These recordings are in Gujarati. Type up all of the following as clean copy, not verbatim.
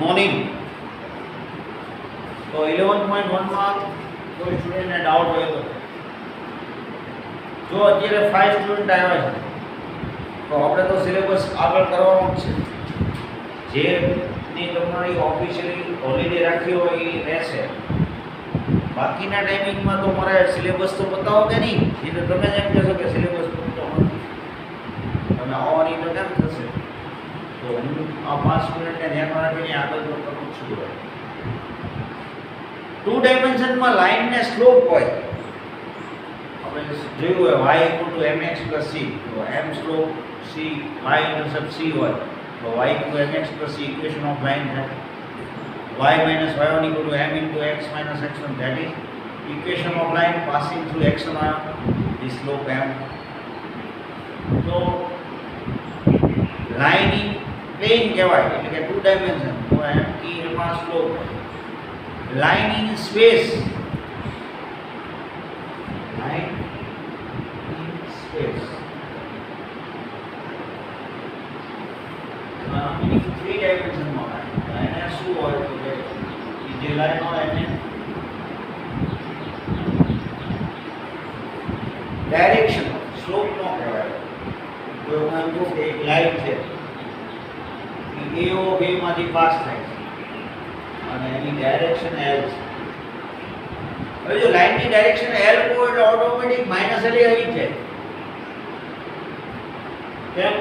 મોર્નિંગ. તો 11.1 માં કોઈ સ્ટુડન્ટને ડાઉટ હોય તો જો અત્યારે 5 સ્ટુડન્ટ આવ્યા છે તો આપણે તો સિલેબસ આગળ કરવાનો જ છે. જેની તમારી ઓફિશિયલી હોલિડે રાખી હોય એ રહેશે. બાકીના ટાઈમિંગમાં તો મારે સિલેબસ તો બતાવો કે નહીં. એટલે તમે જેમ કહેશો કે સિલેબસ પૂરતો નથી, તમે આવવાની તો કેમ થશે? તો હું આ 5 સ્ટુડન્ટને ધ્યાનમાં રાખીને આગળ તો કરું છું. 2 ડાયમેન્શનમાં લાઇનને સ્લોપ હોય. આપણે જોયું હોય y mx c, તો m slope c, y intercept c હોય તો y mx c equation of line થાય. y minus y1 equal to m into x minus x1, that is equation of line passing through x1 the slope m. So line in plane કહેવાય એટલે કે 2 dimension, તો m e એમાં slope. line in space, line in space 3 dimension માં એને શું હોય તો કે જે લાઈન હોય એને ડાયરેક્શન સ્લોપ નો કહેવાય. તો હું એમ કહું કે એક લાઈન છે એ AO માંથી પાસ થાય છે અને એની ડાયરેક્શન L છે. હવે જો લાઈનની ડાયરેક્શન L હોય એટલે ઓટોમેટિક માઈનસ L આવી છે. કેમ?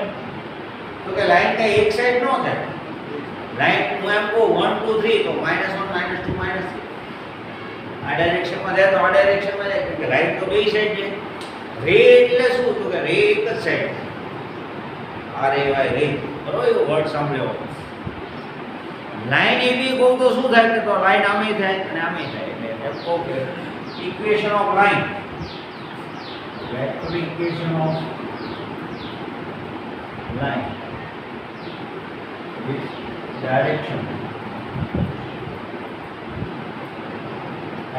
તો કે લાઈન કઈ એક સાઈડ નો થાય. લાઈન હું એમ કહું 1 2 3 તો -1 -2 -3 આ ડાયરેક્શનમાં જાય તો આ ડાયરેક્શનમાં જાય કે લાઈન તો બે સાઈડ છે. રે એટલે શું? તો કે રે એક જ સાઈડ છે. આર એ વાય રે, બરોબર? એવો વર્ડ સાંભળ્યો. લાઈન એવી કહું તો શું થાય કે તો લાઈન આમે થાય અને આમે થાય. એટલે એમ કહું કે equation of line, vector equation of line with direction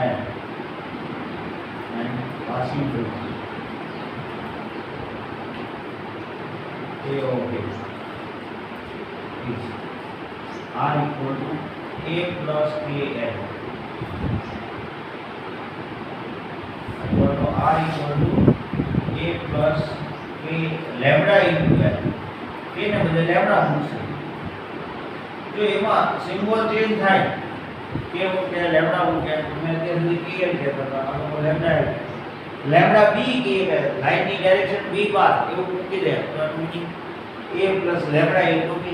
and passing through A of A is R equal to A plus KL, equal to R equal to A plus K lambda into L. K ને બદલે lambda મૂકશે. જો એમાં સિમ્બોલ ચેન્જ થાય કે મૂકે લેમ્ડા મૂકે, તમે અત્યાર સુધી KL કહેતા હતા, આ લોકો લેમ્ડા B કે લાઈનની ડાયરેક્શન B પાસ એવું મૂકી દે તો meaning A plus lambda into B.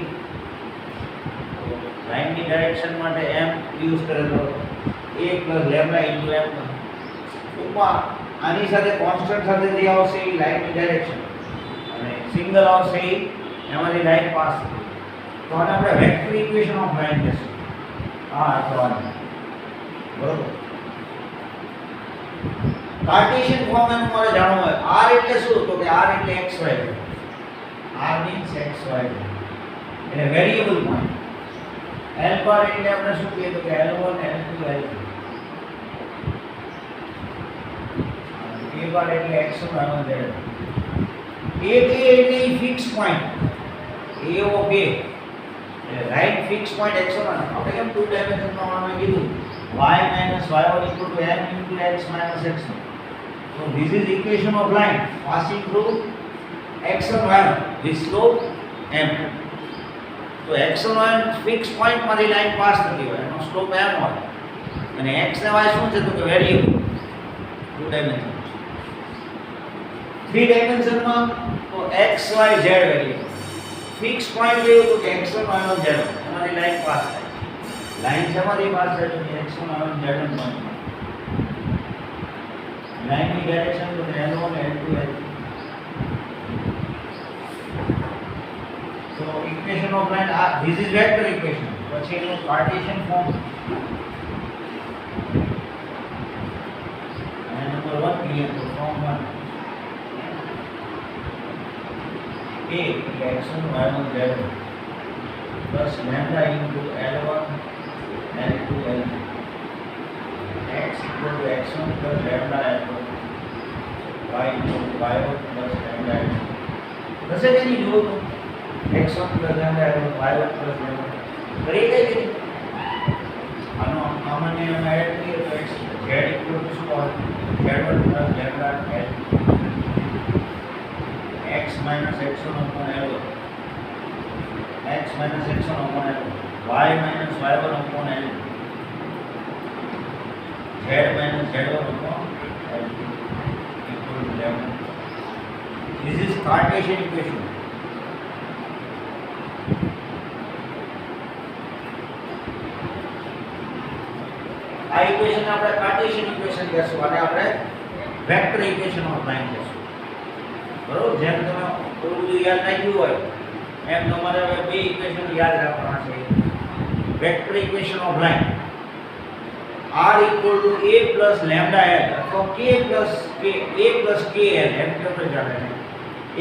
લાઈનની ડાયરેક્શન માટે M યુઝ કરે તો A plus lambda into M. ટૂંકમાં આની સાથે કોન્સ્ટન્ટ સાથે જે આવશે એ લાઈનની ડાયરેક્શન અને સિંગલ આવશે એ એમાંથી લાઈન પાસ. તો આને આપણે વેક્ટર ઇક્વેશન ઓફ લાઈન કહીશું. આ થવાનું બરોબર. કાર્ટેશિયન ફોર્મ એનું મારે જાણવું હોય. r એટલે શું? તો કે r એટલે xy, r means xy એટલે વેરીએબલ પોઈન્ટ. l પર એટલે આપણે શું કહીએ તો કે l1 l2 l3. a પર એટલે x1 y1 z. a એટલે fix point a of a, right fix point x1. આપણે કેમ 2 ડાયમેન્શનમાં આપણે કીધું y minus y1 equal to m into x minus x1. So this is equation of line passing through x1 y1 with slope m. તો x1 y1 ફિક્સ પોઈન્ટ માંથી લાઈન પાસ થતી હોય એનો સ્લોપ m હોય અને x ને y શું છે તો કે વેરીએબલ 2 ડાયમેન્શન. 3 ડાયમેન્શનમાં તો x y z variable. Fix point લેવું તો કે x1 y1 z એમાંથી લાઈન પાસ થાય. લાઈન શેમાંથી પાસ થાય તો કે x1 y1 z પોઈન્ટ. લાઈનની ડાયરેક્શન તો કે l1 l2 l3. So equation of line this is vector equation. પછી એનું કાર્ટેશિયન ફોર્મ અને નંબર 1 ક્લિયર તો form 1 a x1 y1 z plus lambda into l1 l2 l3. x equal to x1 plus lambda l2, y equal to y1 plus lambda l2. થશે કે નહીં? જુઓ તો x1 plus lambda l1 y1 plus lambda કરી દે કે આનો સામાન્ય અમે એડ કરીએ તો x z ઇક્વલ ટુ શું આવે z1 plus lambda x minus x1 upon l x minus x1 upon l y minus y1 upon l z minus z1 upon l equal to lambda. This is Cartesian equation. આ ઇક્વેશન આપણે કાર્ટેશિયન ઇક્વેશન કહેશું અને આપણે વેક્ટર ઇક્વેશન ઓફ લાઈન કહેશું. બરોબર, જેમ તમે થોડું બધું યાદ રાખ્યું હોય એમ તમારે હવે બે ઇક્વેશન યાદ રાખવાના છે. Vector equation of line r equal to a plus lambda l અથવા k plus k a plus k l એમ કહો તો ચાલે ને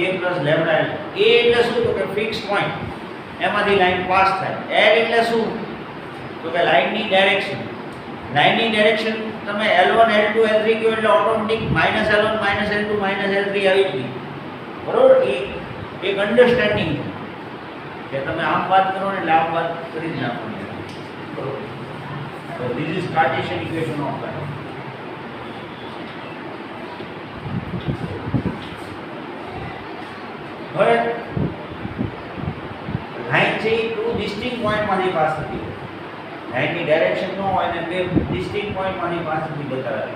a plus lambda l. a એટલે શું તો કે ફિક્સ પોઈન્ટ, એમાંથી લાઈન પાસ થાય. l એટલે શું તો કે લાઈનની ડાયરેક્શન. લાઈનની ડાયરેક્શન તમે l1 l2 l3 કહો એટલે ઓટોમેટિક -l1 -l2 -l3 આવી જ ગઈ. બરોબર, એ એક અન્ડરસ્ટેન્ડિંગ કે તમે આમ વાત કરો ને એટલે આમ વાત કરી જ નાખવાની. બરોબર, so this is Cartesian equation of line. હવે લાઈન છે એ ટુ ડિસ્ટિંક્ટ પોઈન્ટમાંથી પાસ થતી હોય. લાઈનની ડાયરેક્શન ન હોય ને બે ડિસ્ટિંક્ટ પોઈન્ટમાંથી પાસ થતી બતાવે.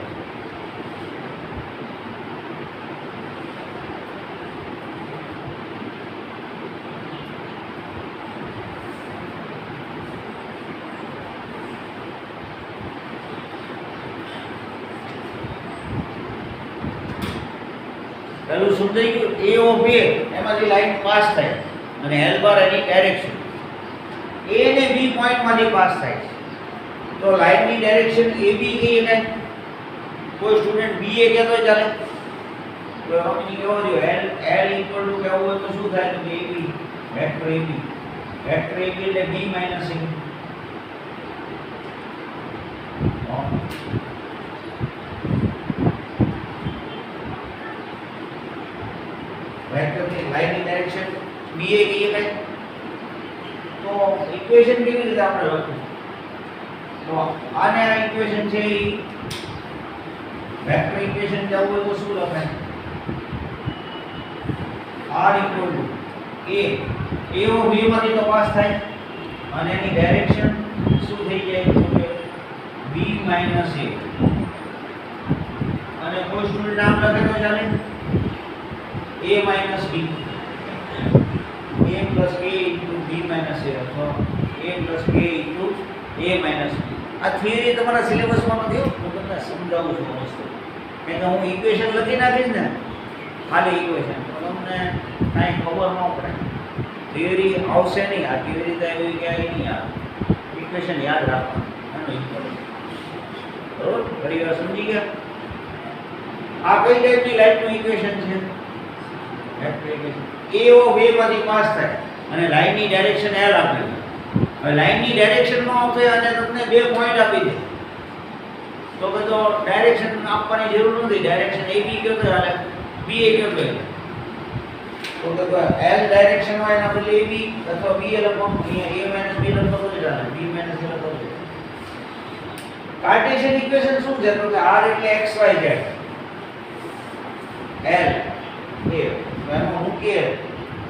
પેલું સમજાઈ ગયું, a ઓફ a એમાંથી લાઈન પાસ થાય અને l bar any direction a ને b પોઈન્ટમાંથી પાસ થાય છે. તો લાઈનની ડાયરેક્શન a b કહીએ ને કોઈ સ્ટુડન્ટ b a કહેતો હોય ચાલે? તો એનો મીનિંગ એવો જો l ઇક્વલ ટુ કહેવું હોય તો શું થાય તો ab વેક્ટર ab એટલે b માઈનસ a. વેક્ટરની લાઈનની ડાયરેક્શન ba કહીએ કઈ તો ઇક્વેશન કેવી રીતે આપણે લખવું? તો આને આ ઇક્વેશન છે એ વેક્ટર ઇક્વેશન જવું હોય તો શું લખાય? r equal to a of b માંથી તો પાસ થાય અને એની ડાયરેક્શન શું થઈ જાય તો કે b માઈનસ a. અને કોઈ સ્ટુડન્ટ નામ લખે તો ચાલે a minus b a plus k into b minus a અથવા a plus k into a minus b. આ થિયરી તમારા સિલેબસમાં નથી, હું તમને સમજાવું છું વસ્તુ. કે હું ઇક્વેશન લખી નાખીશ ને ખાલી ઇક્વેશન તો તમને કાંઈ ખબર ન પડે, થિયરી આવશે નહીં. આ કેવી રીતે આવી ક્યાંય નહીં આવે, ઇક્વેશન યાદ રાખવાનું એનો ઇક્વેશન. બરોબર, ફરી વાર સમજી ગયા? આ કઈ ટાઈપની લાઈનનું ઇક્વેશન છે? a ઓફ a માંથી પાસ થાય અને લાઈનની ડાયરેક્શન l આપી દે. હવે લાઈનની ડાયરેક્શન નો આપે અને તમને બે પોઈન્ટ આપી દે તો કે તો ડાયરેક્શન આપવાની જરૂર નથી. ડાયરેક્શન a b કયો તો ચાલે, b a કયો તો કે તો l ડાયરેક્શન હોય એના બદલે a b અથવા b લખો, અહીંયા a b લખો તો ચાલે, b a લખો તો. કાર્ટેશિયન ઇક્વેશન શું છે તો કે r એટલે x y z, l a એમાં મૂકીએ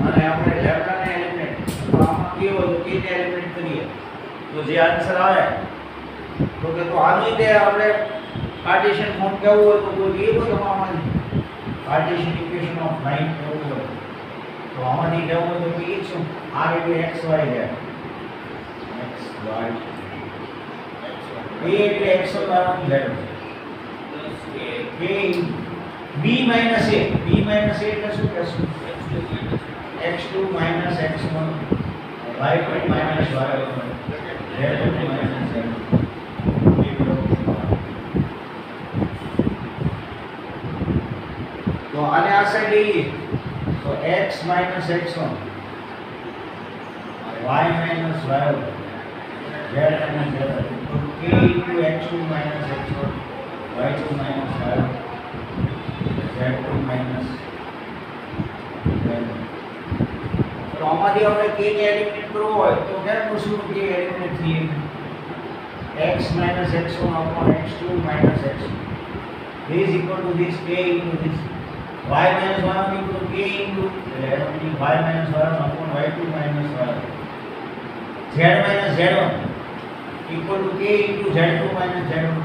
અને આપણે લેમ્ડાને એલિમિનેટ આમાં કેવો તો કે એલિમિનેટ કરીએ તો જે આન્સર આવે તો કે તો આની રીતે આપણે કાર્ટેશિયન ફોર્મ કેવું હોય તો કોઈ એ બધું આમાંથી કાર્ટેશિયન ઇક્વેશન ઓફ લાઈન કેવું હોય તો આમાંથી કેવું હોય તો કે એ શું r એટલે x y z x y a એટલે x y z k b minus a એટલે શું કહેશું x2 minus x1 y2 minus y1 z2 minus z. તો આને આ સાઈડ લઈએ તો x minus x1 y minus y1 z minus z તો k into x2 minus x1 y2 minus y1 z2 minus z. તો આમાંથી આપણે k ને એલિમિનેટ કરવો હોય તો કેમ કરશું k એલિમિનેટ થઈએ x - x1 upon x2 minus x is equal to this k into this y minus 1 into k into y minus 1 upon y2 minus y z minus z1 equal to k into z2 minus z1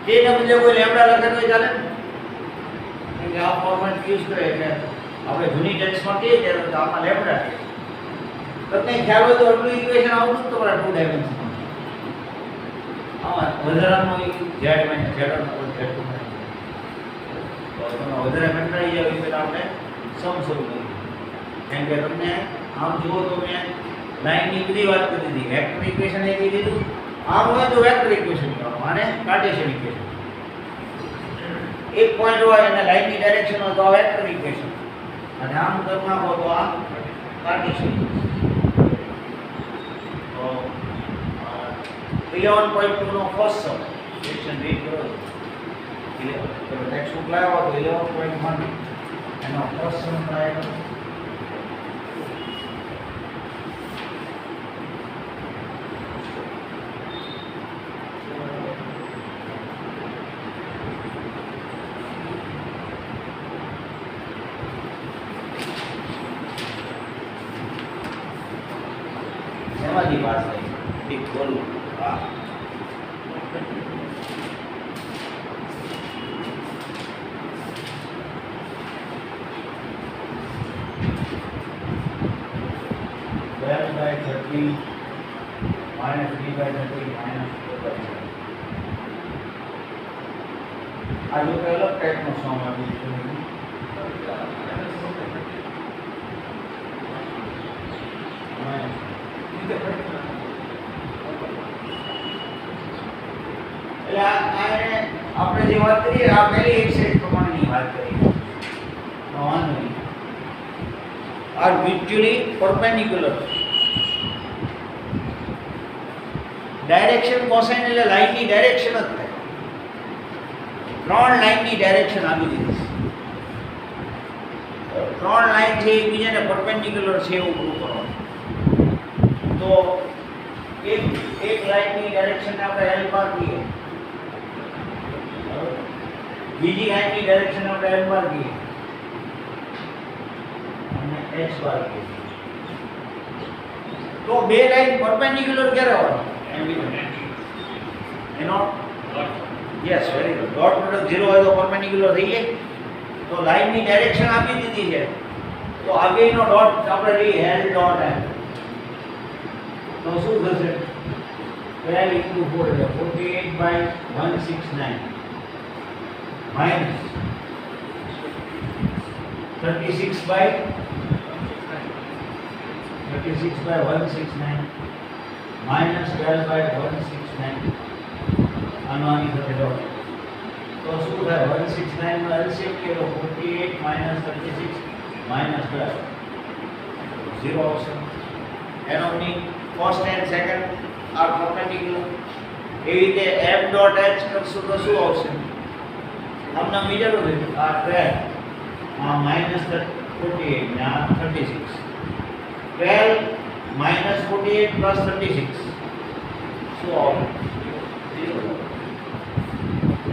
k ના બદલે કોઈ લેમ્ડા લખે તો ચાલે કે આ ફોર્મેટ યુઝ કરે એટલે આપણે જૂની ટેક્સ્ટમાં કહીએ ત્યારે તો આમાં લેમ્ડા છે તમને ખ્યાલ હોય તો આટલું ઇક્વેશન આવતું જ તમારા 2 ડાયમેન્શનમાં આમાં વધારાનો z z1 z2 તો તમે વધારે કંટાળી જાવ એ પહેલા આપણે સમ શરૂ કરીએ કેમ કે તમને આમ જુઓ તો મેં લાઈનની બધી વાત કરી દીધી વેક્ટર ઇક્વેશન એ કીધું આમ હોય તો વેક્ટર ઇક્વેશન કરવાનું આને કાર્ટેશિયન ઇક્વેશન એક પોઈન્ટ હોય અને લાઈનની ડાયરેક્શન હોય તો આ વેક્ટર ઇક્વેશન અને આમ કરવા હોય તો આ કાર્ટેશિયન તો 11.2 નો ફર્સ્ટ સમ સેક્શન રીડ કરો તો ટેક્સ્ટ બુક લાવ્યો તો 11.1 એનો ફર્સ્ટ સમ ટ્રાય કરો એમાંથી પાસ થઈ ઠીક બોલું હા by 30 minus 3 by 30 minus 4 by 30 આ જો કે અલગ ટાઈપનો સમ આવી છે એટલે આપણે જે વાત કરીએ આ પહેલી એક્સરસાઇઝ પ્રમાણેની વાત કરીએ વાંધો નહીં are mutually perpendicular direction cosine એટલે લાઈનની ડાયરેક્શન જ થાય ત્રણ લાઈનની ડાયરેક્શન આપી દીધી ત્રણ લાઈન છે એકબીજાને પરપેન્ડિક્યુલર છે એવું પ્રૂવ કરવાનું તો એક લાઈનની ડાયરેક્શન આપણે L બાર કહીએ બીજી લાઈનની ડાયરેક્શન આપણે L બાર કહીએ અને H બાર કહીએ તો બે લાઈન પરપેન્ડિક્યુલર ક્યારે હોય એનો yes very good dot product 0 હોય તો પરપેન્ડિક્યુલર થઈ જાય તો લાઈનની ડાયરેક્શન આપી દીધી છે તો આગળનો ડોટ આપણે લઈએ L ડોટ M તો શું થશે 12 into 4 એટલે 48 by 169 minus 36 by 169 minus 12 by 169 આનો આની સાથે ડોટ તો શું થાય 169 નો એલસીએમ કે 48 minus 36 minus 12 0 આવશે એનો meaning first and second are perpendicular એવી રીતે m ડોટ h કરશું તો શું આવશે આમના મીટર છે આ 12 આ minus 48 ને આ 36 12 minus 48 plus 36 શું આવશે 0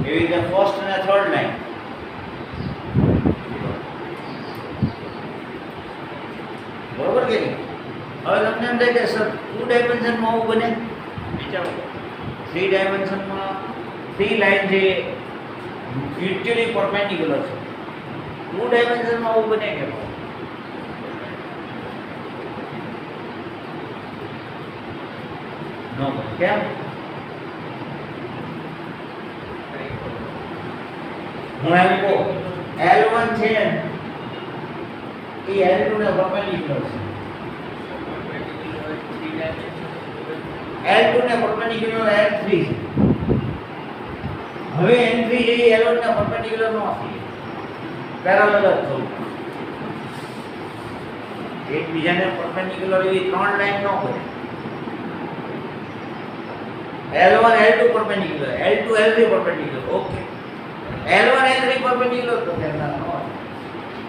એવી રીતે ફર્સ્ટ અને થર્ડ લાઈન બરોબર કે નહીં હવે તમને એમ થાય કે સર 2 ડાયમેન્શનમાં આવું બને વિચારો 3 ડાયમેન્શનમાં 3 લાઈન છે મ્યુચ્યુઅલી પરપેન્ડિક્યુલર છે 2 ડાયમેન્શનમાં આવું બને કે નો કેમ હું એમ કહું L1 છે એ L2 ને પરપેન્ડિક્યુલર છે L2 ને પરપેન્ડિક્યુલર L3 છે હવે N3 જે L1 ને પરપેન્ડિક્યુલર નો છે પેરેલલ જ થવું એકબીજાને પરપેન્ડિક્યુલર એવી ત્રણ લાઈન ન હોય L1 L2 perpendicular L2 L3 perpendicular okay L1 L3 perpendicular તો કેમ ના હોય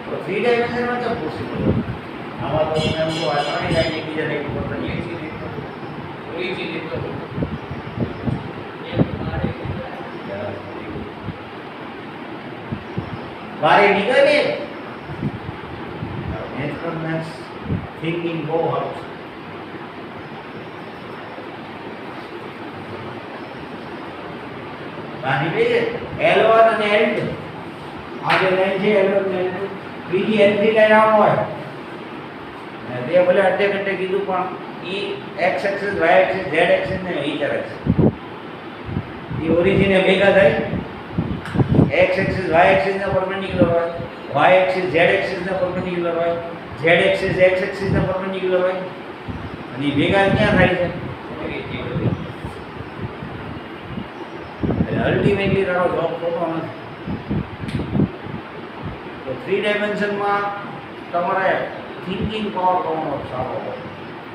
તો તો 3 ડાયમેન્શનમાં કેમ પોસિબલ હોય? આમાં તો તમે એમ કહો આ ત્રણેય લાઈન એકબીજાને એક ઉપર કરીએ છીએ બારે નીકળે નેચરલ મેથ્સ થિંકિંગ બહુ સારું છે. નીકળી છે L1 અને L2 આ જે લાઈન છે L1 અને L2 બીજી L3 લાઈન આમ હોય ને તે ભલે અડધે ઘંટે કીધું પણ ઈ x axis y axis z axis ને વિચારે છે ઈ ઓરિજિન ભેગા થાય x એક્સિસ y એક્સિસ ના પરપેન્ડિક્યુલર હોય y એક્સિસ z એક્સિસ ના પરપેન્ડિક્યુલર હોય z એક્સિસ x એક્સિસ ના પરપેન્ડિક્યુલર હોય અને ઈ ભેગા ક્યાં થાય છે? અલ્ટિમેટલી તારો જોબ ખોટો નથી. તો 3 ડાયમેન્શનમાં તમારે થિંકિંગ પાવર કરવાનો સારો હોય.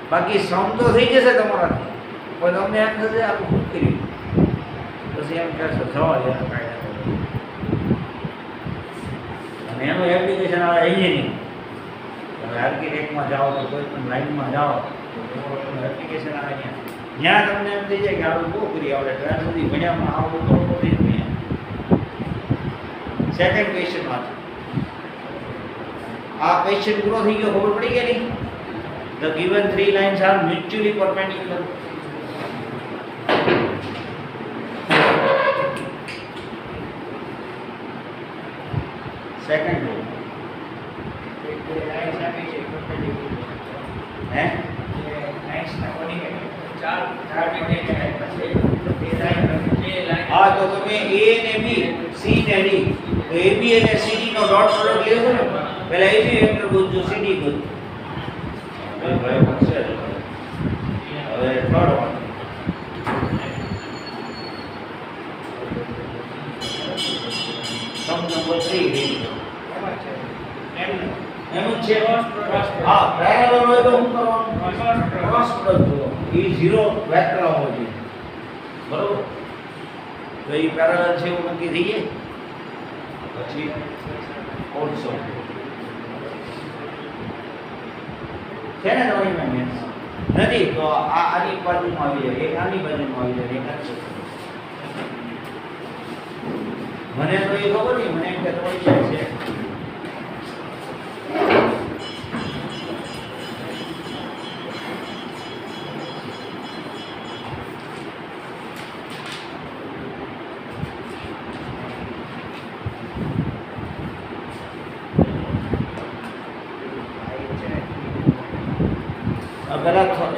બાકી સમ તો થઈ જશે તમારાથી પણ તમને એમ થશે આખું શું કર્યું પછી એમ કહેશો જવા દે કાંઈ અને એનું એપ્લિકેશન આવે એન્જિનિયરિંગ. તમે આર્કિટેક્ટમાં જાઓ તો કોઈ પણ લાઈનમાં જાઓ તો એપ્લિકેશન આવે ત્યાં તમને એમ થઈ જાય કે આવું બહુ કરી આવડે ત્યાં સુધી ભણ્યામાં આવું તો નથી જ ભણ્યા. સેકન્ડ ક્વેશ્ચન વાંચો. આ ક્વેશ્ચન પૂરો થઈ ગયો, ખબર પડી ગઈ નહીં? The given 3 lines are mutually perpendicular. Second rule. हाँ तो तुम्हें A ने B, C ने D, तो AB અને CD નો ડોટ પ્રોડક્ટ લેવો ને પહેલા AB વેક્ટર ગોતજો CD ગોતજો. હવે થર્ડ વન સમ નંબર 3 એનું છે હા પેરેલલ હોય તો શું કરવાનું? ક્રોસ પ્રોડક્ટ જુઓ એ 0 વેક્ટર હોવો જોઈએ બરોબર. તો એ પેરેલલ છે એવું નક્કી થઈ જાય પછી ઓલસો છે ને તમારી મેન્સ નથી તો આની બાજુમાં આવી જાય એક આની બાજુમાં આવી જાય એક આ મને તો એ ખબર નહીં મને એમ કે તમારી પાસે છે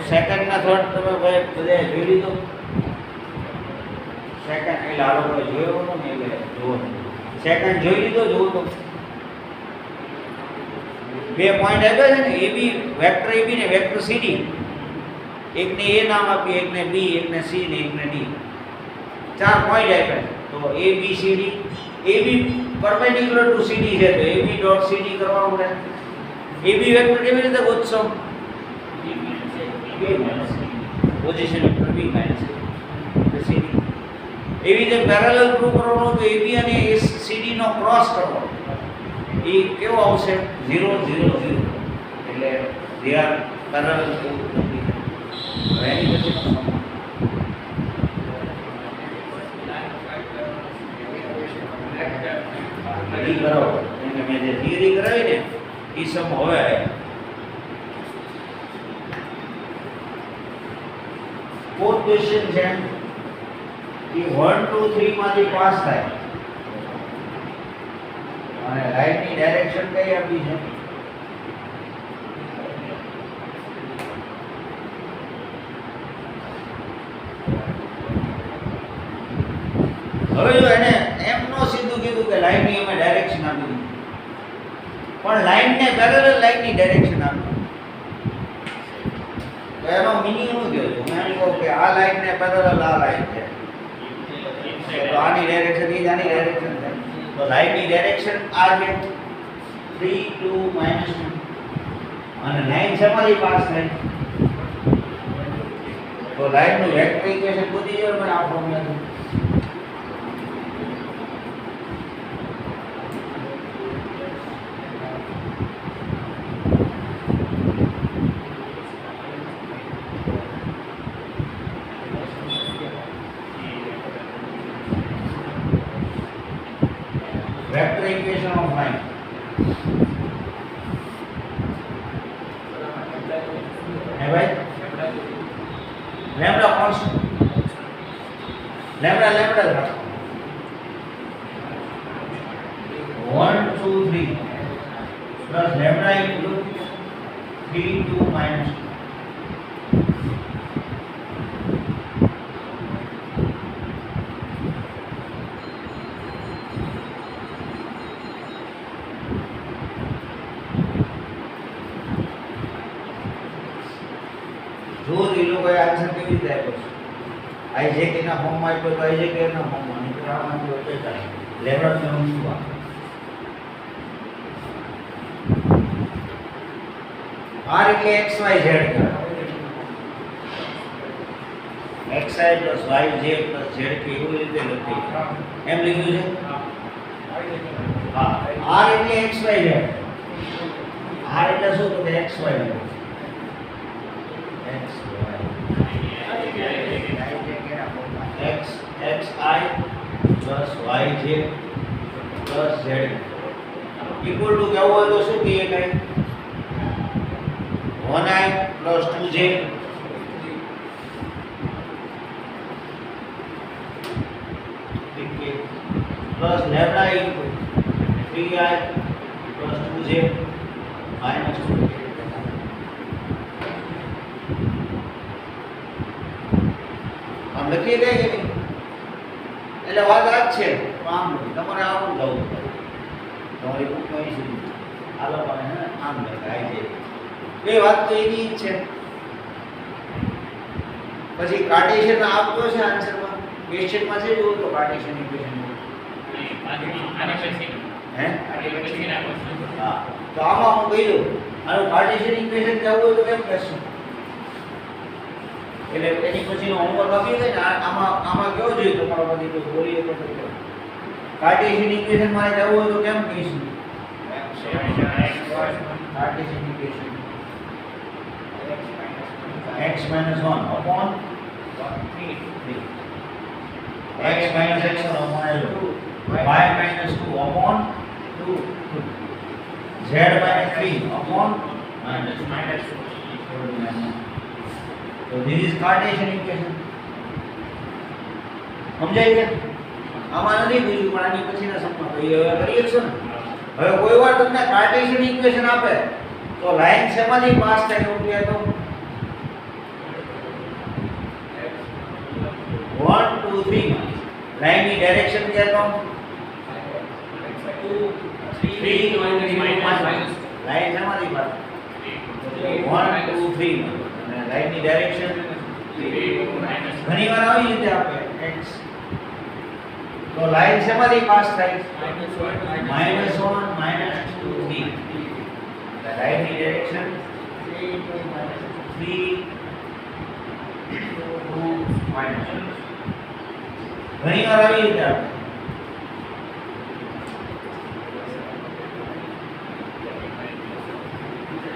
સેકન્ડ ના થર્ડ તમે ભાઈ બધે જોઈ લીધો સેકન્ડ એટલે આ લોકો જોયો ને એટલે જુઓ સેકન્ડ જોઈ લીધો જુઓ તો બે પોઈન્ટ આપ્યા છે ને AB વેક્ટર AB ને વેક્ટર CD એકને A નામ આપીએ એકને B એકને C ને એકને D 4 પોઈન્ટ આપ્યા તો ABCD AB perpendicular to CD છે તો AB ડોટ CD કરવાનું રહે. AB વેક્ટર કેવી રીતે ગોતશો? Position vector B minus CD. એવી રીતે પેરેલલ પ્રૂવ કરવાનો તો AB અને CD નો ક્રોસ કરવો એ કેવો આવશે 0 0 0 એટલે they are parallel to એની પછી કરાવો એટલે મેં જે થિયરી કરાવી ને એ સમ હવે ફોર્થ ક્વેશ્ચન છે કે 1 2 3 માંથી પાસ થાય અને લાઈટની ડાયરેક્શન કઈ આપી છે? હવે જો એને એમ નો સીધું કીધું કે લાઈટની અમે ડાયરેક્શન આપી પણ લાઈનને પેરેલલ લાઈનની ડાયરેક્શન આપી તો એનો મિનિંગ શું થયો? હું એમ કહું કે આ લાઈનને પેરેલલ આ લાઈન છે તો આની ડાયરેક્શન એ જ આની ડાયરેક્શન છે તો લાઈનની ડાયરેક્શન આ છે 3 2 -2 અને લાઈન શેમાંથી પાસ થાય તો લાઈનનું વેક્ટર ઇક્વેશન ગોતી જો મને આ formula vector equation of line. હે ભાઈ lambda constant lambda lambda 1 2 3 plus lambda into 3 2 minus 2. જો એ લોકોએ આન્સર કેવી રીતે આપ્યો છે આઈજેકે ના ફોર્મમાં આપ્યો તો આઈજેકે ના ફોર્મમાં નહીં તો આમાંથી ઓછો થાય લેમ્ડા થિયરમ શું આ r એટલે x y z xi plus yj plus zk એવી રીતે લખી એમ લખ્યું છે હા r એટલે x y z r એટલે શું તો x y x y xi plus yj plus z equal to કેવું હોય તો શું કહીએ કઈ 1i plus 2j plus lambda into 3i plus 2j minus 2. આમ લખીએ કઈ કે નહીં એટલે વાત આ જ છે આમ નથી તમારે આવું જવું તમારી બુકમાં અહીં સુધી આ લોકોને આમ લખાય છે એ વાત તો એની જ છે પછી કાર્ટેશિયન આપતો છે આન્સરમાં ક્વેશ્ચનમાં છે જો તો કાર્ટેશિયન ઇક્વેશન હે હા તો આમાં હું કહી દઉં આનું કાર્ટેશિયન ઇક્વેશન કેવું હોય તો કેમ કહેશું એટલે એની પછીનો હોમવર્ક આપી દે ને આમાં કેવો જોઈએ તમારો બધી તો બોલીએ તો કાર્ટેશિયન ઇક્વેશન મારે જવું હોય તો કેમ કહીશું Cartesian equation x minus 1 upon 3 x minus x1 upon L2 y minus 2 upon 2 z minus 3 upon minus 2. So this is Cartesian equation. સમજાય છે આમાં નથી પૂછ્યું પણ આની પછીના સમમાં તો એ હવે કરીએ છો ને હવે કોઈ વાર તમને કાર્ટેશિયન ઇક્વેશન આપે તો લાઈન શેમાંથી પાસ થાય એવું કહે તો 1 2 3 લાઈન ની ડાયરેક્શન કહે તો 2 3 minus લાઈન શેમાંથી પાસ 1 2 3 અને લાઈન ની ડાયરેક્શન ઘણી વાર આવી રીતે આપે x તો લાઈન શેમાંથી પાસ થાય -1 -2 3 લાઈન ની ડાયરેક્શન 3 2 minus ઘણી વાર આવી રીતે આપે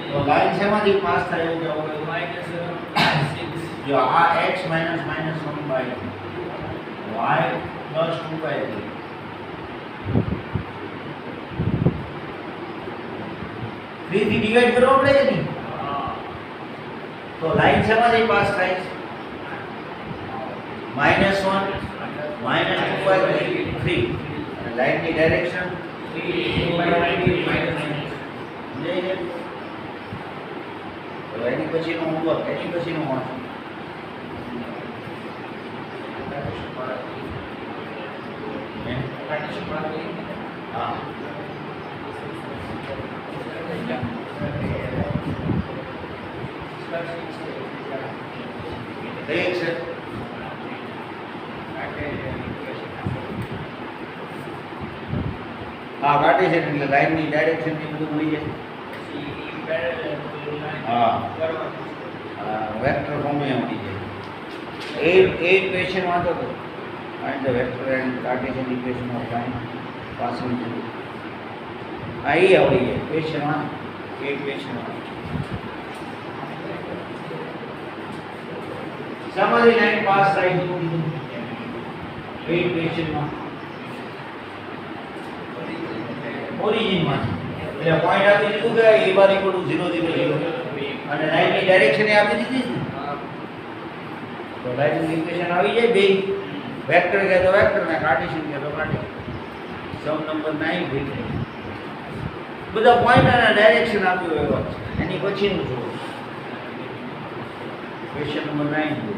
તો લાઈન શેમાંથી પાસ થાય એવું કેવું જો આ x minus 1 by y plus 2 by 3 3 થી ડિવાઇડ કરવો પડે કે નહીં તો લાઈન શેમાંથી પાસ થાય -1 -2 by 3 અને લાઈન ની ડાયરેક્શન 3 by 3 સમજાય છે તો એની પછીનો હોમવર્ક એની પછીનો વાંચો હા ઠીક છે હા કાર્ટેશિયન એટલે લાઈન ની ડાયરેક્શન ની બધું મળી જાય હા વેક્ટર ફોર્મ એ મળી જાય એ ઇક્વેશન વાંચો તો find the vector and Cartesian equation of line passing through આ એ આવડી જાય ઇક્વેશન વાંચો એ ઇક્વેશન સમારી લાઈન પાસ થાય તો એ ઇક્વેશન માં ઓરિજિનમાં એટલે પોઈન્ટ આપી દીધું કે a બાર ઇક્વલ ટુ 0 0 0 અને લાઈનની ડાયરેક્શન એ આપી દીધી છે ને તો લાઈનની ઇક્વેશન આવી જાય બે વેક્ટર કહે તો વેક્ટર ને કાર્ટેશિયન કહે તો કાર્ટેશિયન સમ નંબર 9 થઈ જાય બધા પોઈન્ટ અને ડાયરેક્શન આપ્યું એવા છે એની પછીનું જુઓ ક્વેશ્ચન નંબર 9 જુઓ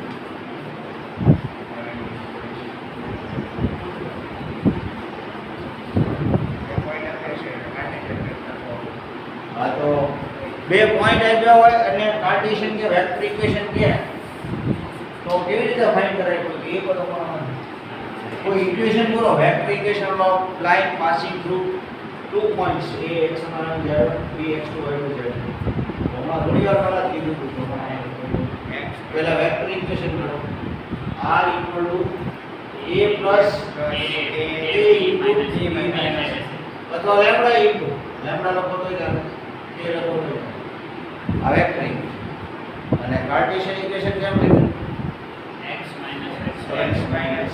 હા તો બે પોઈન્ટ આપ્યા હોય અને કાર્ટેશિયન કે વેક્ટર ઇક્વેશન કે તો કેવી રીતે ફાઇન્ડ કરાય કોઈ એક તો કોઈ ઇક્વેશન બોલો vector equation of line passing through two points a x1 z b x2 y2 z હમણાં થોડી વાર પહેલા કીધું હતું પહેલા વેક્ટર ઇક્વેશન કરો r equal to a plus a into b minus અથવા લેમ્ડા ઇન્ટુ લેમ્ડા લખો તો ચાલે એ લખો તો આ વેક્ટર અને કાર્ટેશિયન ઇક્વેશન કેમ લખ્યું x minus x2 minus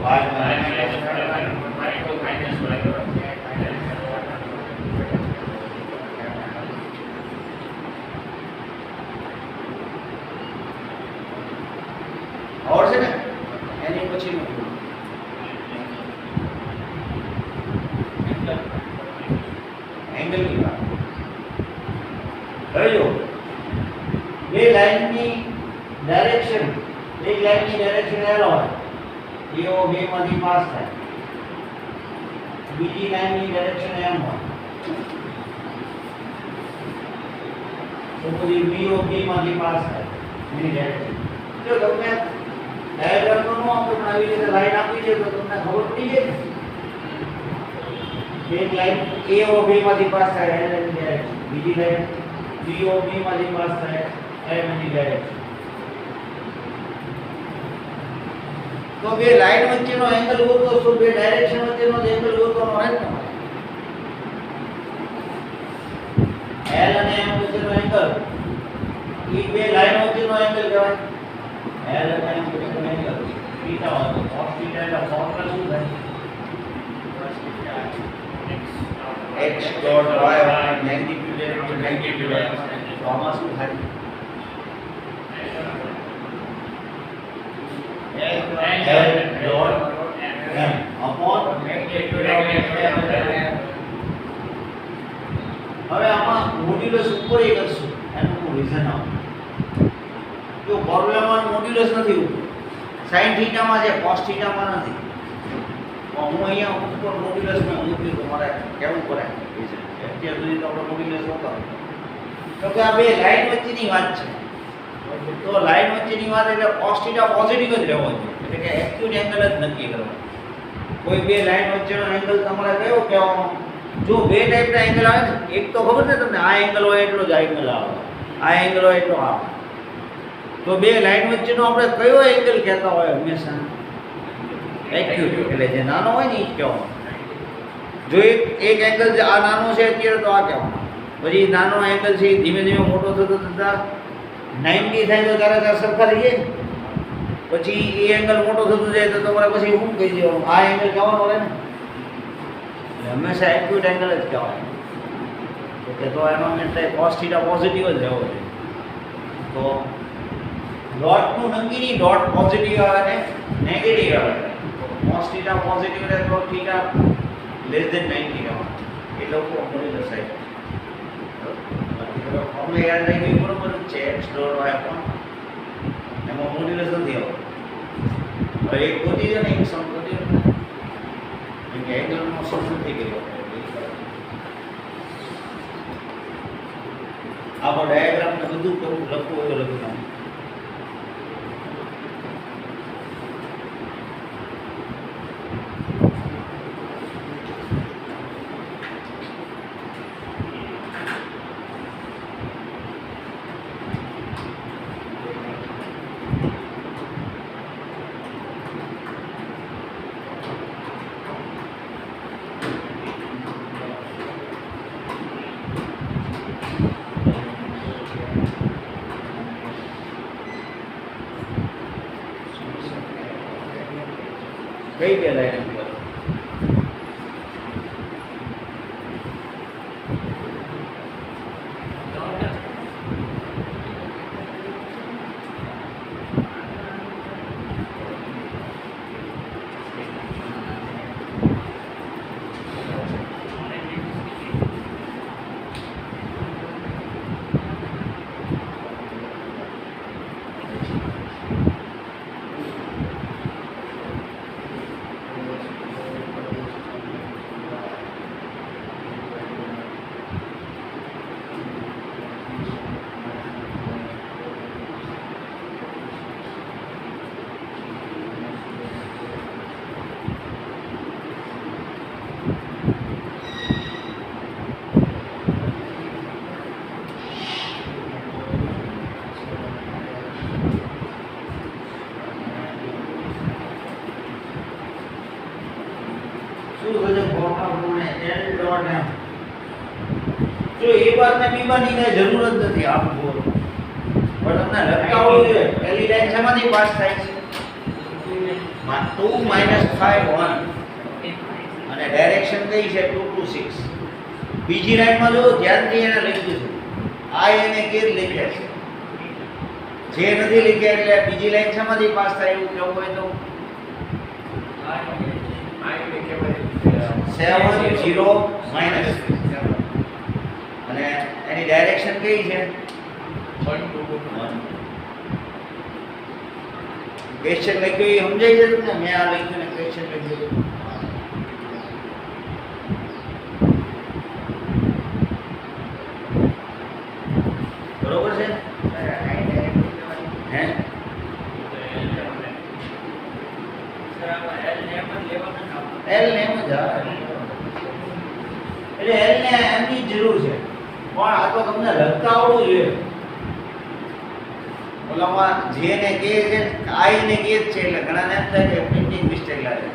y minus और છે ને એની પછીનું એંગલ ની વાત હવે જો બે લાઈનની ડાયરેક્શન એક લાઈનની ડાયરેક્શન એલ હોય એઓ બે માંથી પાસ થાય બીજી લાઈનની ડાયરેક્શન એમ હોય તો પછી બીઓ બી માંથી પાસ થાય એની ડાયરેક્શન જો તમને ડાયાગ્રામ નો આપણે પણ આવી રીતે લાઈન આપી છે તો તમને ખબર પડી જાય ને એક લાઈન એઓ બી માંથી પાસ થાય એલ ની ડાયરેક્શન બીજી લાઈન બીઓ બી માંથી પાસ થાય એમ ની ડાયરેક્શન તો બે લાઈન વચ્ચેનો એંગલ ગોતો તો બે ડાયરેક્શન વચ્ચેનો એંગલ ગોતવાનો હોય ને L અને M વચ્ચેનો એંગલ એ બે લાઈન વચ્ચેનો એંગલ કહેવાય L અને M વચ્ચેનો એંગલ થીટા હોય તો cos થીટા એટલે ફોર્મ્યુલા શું થાય x dot y magnitude into magnitude તો આમાં શું થાય L dot M upon magnitude of M. હવે આમાં મોડ્યુલસ ઉપર એ કરશું એનું રીઝન આપ જો ફોર્મ્યુલામાં મોડ્યુલસ નથી ઉપર sin થીટા માં છે cos થીટા માં નથી હું અહીંયા ઉપર મોડ્યુલસ માં મૂક્યું તો મારે કેવું પડે અત્યાર સુધી તો આપણે મોડ્યુલસ હોતા તો કે આ બે લાઈન વચ્ચેની વાત છે તો લાઈન વચ્ચેની વાત એટલે cos થીટા પોઝિટિવ જ રહેવો જોઈએ એટલે કે એક્યુટ એંગલ જ નક્કી કરવાનો કોઈ બે લાઈન વચ્ચેનો એંગલ તમારે કયો કહેવાનો જો બે ટાઈપના એંગલ આવે ને એક તો ખબર છે તમને આ એંગલ હોય એટલો જ આ એંગલ આવે આ એંગલ હોય એટલો આવે તો બે લાઈન વચ્ચેનો આપણે કયો એંગલ કહેતા હોય હંમેશા એક્યુટ એટલે જે નાનો હોય ને એ જ કહેવાનો જો એક એંગલ આ નાનો છે અત્યારે તો આ કહેવાનો પછી નાનો એંગલ છે ધીમે ધીમે મોટો થતો થતા 90 થાય તો ત્યારે સરખા થઈ જાય પછી એ એંગલ મોટો થતો જાય તો તમારે પછી શું કહી દેવાનું આ એંગલ કહેવાનો રહે ને હંમેશા એક્યુટ એંગલ જ કહેવાય તો એનો મીન્સ થાય cos થીટા પોઝિટિવ જ રહેવો જોઈએ તો ડોટનું નક્કી નહીં ડોટ પોઝિટિવ આવે ને નેગેટિવ આવે cos થીટા પોઝિટિવ રહે તો થીટા લેસ ધેન 90 રહેવાનું એટલે મળી જશે આપણે યાદ રાખી બરોબર છે x ડોટ y પણ એમાં મોડ્યુલસ નથી આવતું હવે એક ગોતી છે ને એક સમ ગોતી છે એંગલનો સમ નથી કર્યો આખો ડાયાગ્રામ ને બધું કરવું લખવું હોય તો લખી નાખો કઈ બે લાઈન બાર ને બી બાર ની કઈ જરૂર જ નથી આમ બોલ પણ તમને લખતા આવડવું જોઈએ પહેલી લાઈન શેમાંથી પાસ થાય છે 2 - 5 1 અને ડાયરેક્શન કઈ છે 2 to 6 બીજી લાઈનમાં જો ધ્યાનથી એને લખ્યું છે આ એને કે લખ્યા છે જે નથી લખ્યા એટલે બીજી લાઈન શેમાંથી પાસ થાય એવું કેવું હોય તો 7 0 માઈનસ અને એની ડાયરેક્શન કઈ છે 1 to 1 ક્વેશ્ચન લખ્યું એ સમજાય છે તમને મેં આ લખ્યું ને ક્વેશ્ચન લખ્યું બરોબર છે હે એલ ને એમ જ આવે એટલે એલ ને એમની જરૂર છે પણ આ તો તમને લખતા આવડવું જોઈએ ઓલામાં જે ને કે છે આઈ ને કે છે એટલે ઘણાને એમ થાય કે પ્રિન્ટિંગ મિસ્ટેક લાગે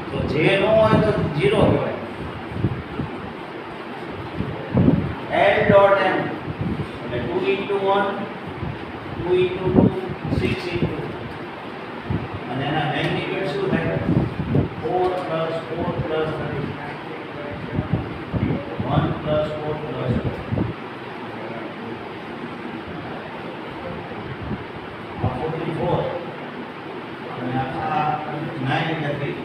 તો જે નો હોય તો 0 કહેવાય l ડોટ m એટલે 2 into 1 2 into 2 6 into અને એના મેગ્નીટ્યુડ શું થાય 4 plus 4 plus 1 plus 4 plus આ 44 અને આ 9 નથી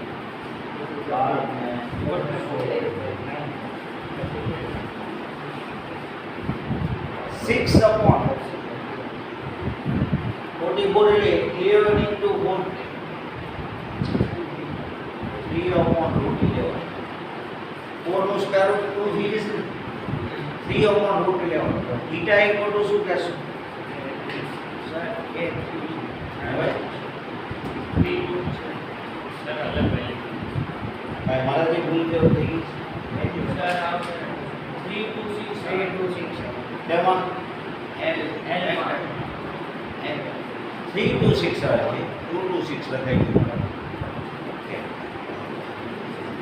12 ને 6 upon 44 એટલે 11 into 4 3 upon root 11 4 નું સ્ક્વેર રૂટ 2 થઈ જશે 3 upon root 11 theta equal to શું કહેશું સર એ હવે 3 સર અલગ ભાઈ મારાથી ભૂલ કેવું થઈ ગઈ સર આવશે 3 to 6 3 to 6 તેમાં l 3 to 6 આવે છે 2 to 6 લખાઈ ગયું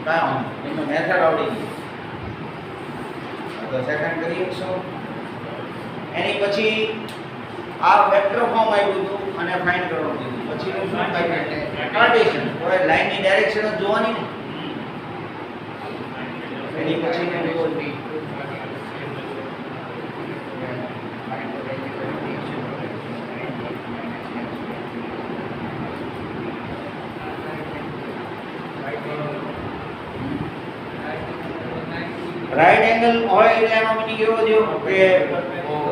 કામ એનો મેથડ આવડી ગઈ તો સેકન્ડ કરી શકશો એની પછી આ વેક્ટર ફોર્મ આવ્યું હતું અને ફાઇન્ડ કરવાનું કીધું પછી શું થાય કાર્ટેશિયન હવે લાઈનની ડાયરેક્શન જ જોવાની ને એની પછી ને રાઈટ એંગલ હોય એટલે એનો મીનિંગ એવો થયો કે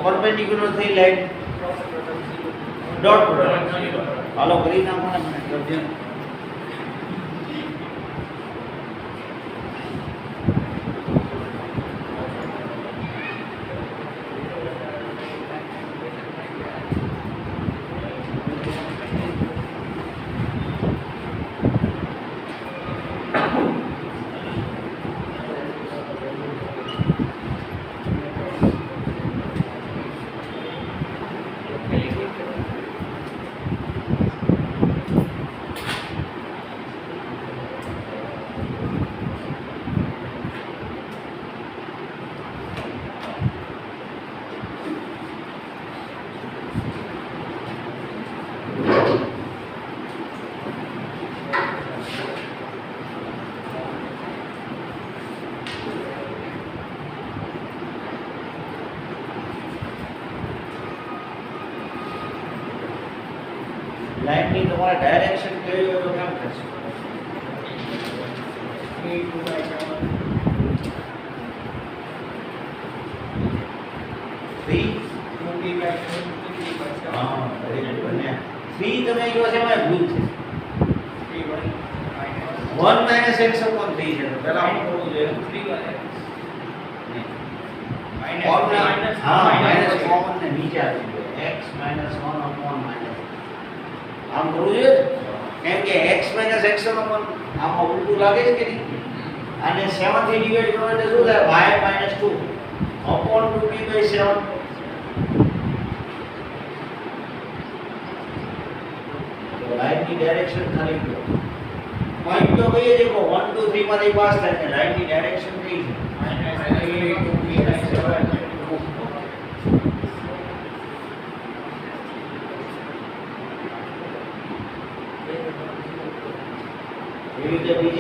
પરપેન્ડિક્યુલર થઈ લાઈન ડોટ પ્રોડક્ટ હાલો કરી નાખો ને મને કરજો લાઈનની તમારે ડાયરેક્શન કેવી હોય તો કેમ થશે 3 2 by 7 હા વેરી ગુડ બને 3 તમે કહો છો એમાં ભૂલ છે 1 - x upon 3 છે તો પહેલા શું કરવું જોઈએ 3 હા માઈનસ કોમન ને નીચે આપી દો x - 1 upon minus આમ કરવું જોઈએ કેમ કે x - x upon આમાં ઉલટું લાગે છે કે નહીં આને 7 થી ડિવાઇડ કરો એટલે શું થાય y - 2 upon 2p/7 તો લાઈનની ડાયરેક્શન ખાલી ગયો પોઈન્ટ તો કહીએ છે કે 1 2 3 માંથી પાસ થાય છે લાઈનની ડાયરેક્શન કઈ છે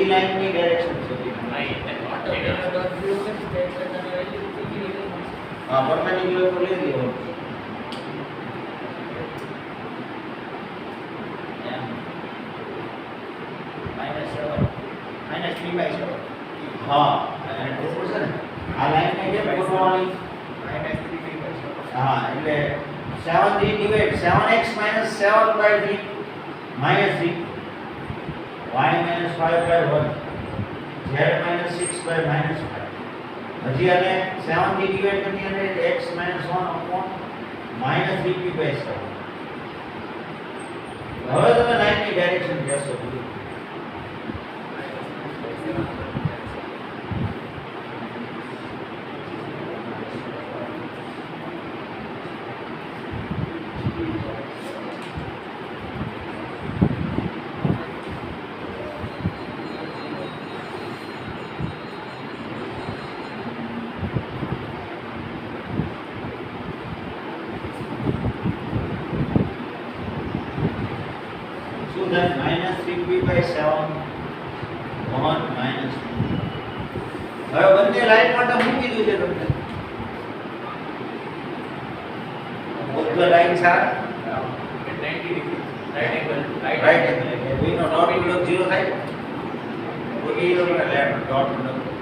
સીધી લાઈનની ડાયરેક્શન છે હા પરપેન્ડિક્યુલર તો લઈ લ્યો -3/7 હા અને બરોબર છે ને આ લાઈનને કેમ ગોઠવવાની હા એટલે 7 થી ડિવાઇડ 7x - 7/3 -3 y - 5/1 z - 6/-5 હજી આને 7 થી ડિવાઇડ કરી અને x - 1 upon -3p/7 હવે તમે લાઈનની ડાયરેક્શન કહેશો so that -3p/7 1 -2 હવે બંને લાઈન માટે મૂકી દીધું છે તમને both line are 90 degree right angle right angle એટલે v નો ડોટ પ્રોડક્ટ 0 થાય તો એ લોકોને left dot product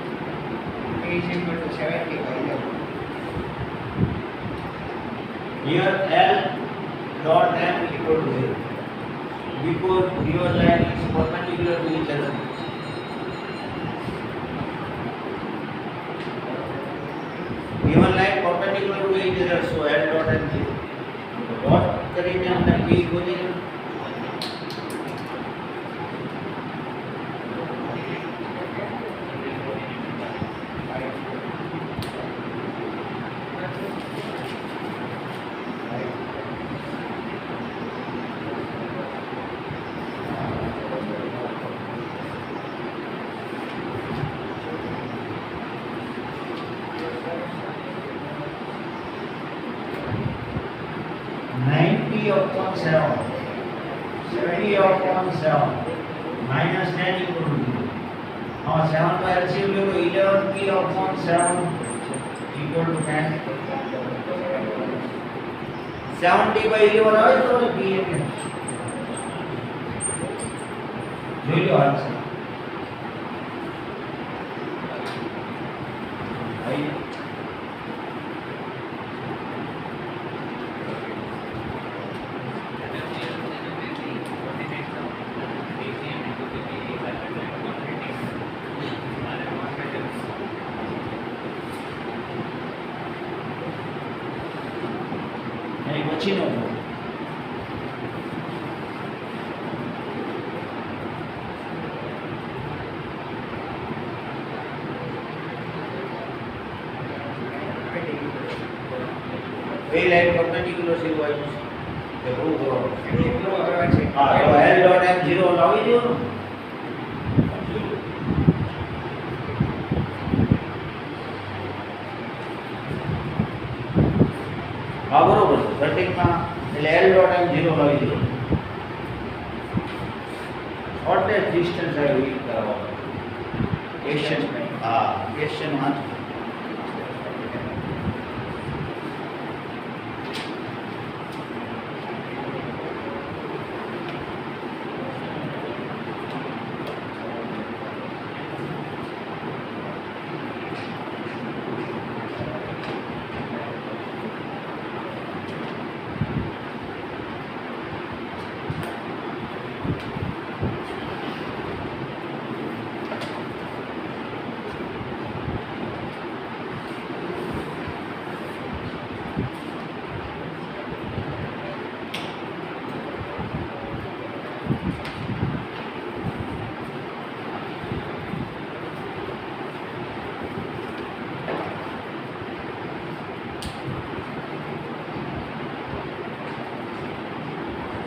is equal to 70 by 11 here L dot M equal to 0 because your line is perpendicular to each other. Given line perpendicular to each other, so L dot and 0. Dot કરીને આપણે P ગોતી upon 7 70 upon 7 minus 10 equal to 0 now 7 by LCM you go 11p upon 7 equal to 10 70 by 11 આવે તો p એટલે જોઈ લો આન્સર ભાઈ પછીનો બે લાઈન પરપેન્ડિક્યુલર સિવાય તે પ્રૂવ કરવાનું છે હા તો L ડોટ M 0 લાવી દો ને હા બરોબર છે કટિંગમાં એટલે L ડોટ M 0 લાવી દો શોર્ટેજ ડિસ્ટન્સ આવી યુઝ કરવાનો ક્વેશ્ચન હા ક્વેશ્ચન વાંચો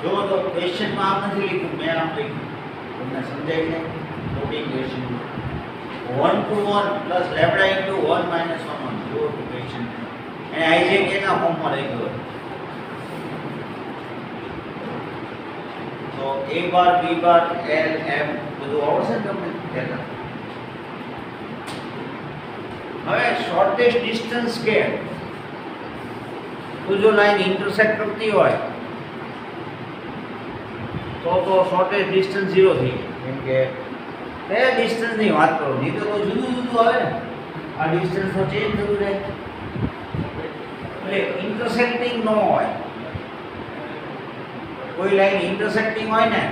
જો તો ક્વેશ્ચનમાં આમ નથી લખ્યું મેં આમ લખ્યું તમને સમજાય છે coding question 1 to 1 plus lambda into 1 minus 1 1 જો ક્વેશ્ચન અને આઈજેક એના ફોર્મમાં લખ્યો તો a bar b bar l m બધું આવડશે ને તમને કહેતા. હવે શોર્ટેસ્ટ ડિસ્ટન્સ કે તો જો લાઈન ઇન્ટરસેક્ટ કરતી હોય તો શોર્ટેસ્ટ ડિસ્ટન્સ 0 થઈ જાય. કેમ કે કયા ડિસ્ટન્સની વાત કરો, નહીં તો જુદું જુદું આવે ને, આ ડિસ્ટન્સનો ચેન્જ થતું જાય. એટલે ઇન્ટરસેક્ટિંગ ન હોય, કોઈ લાઈન ઇન્ટરસેક્ટિંગ હોય ને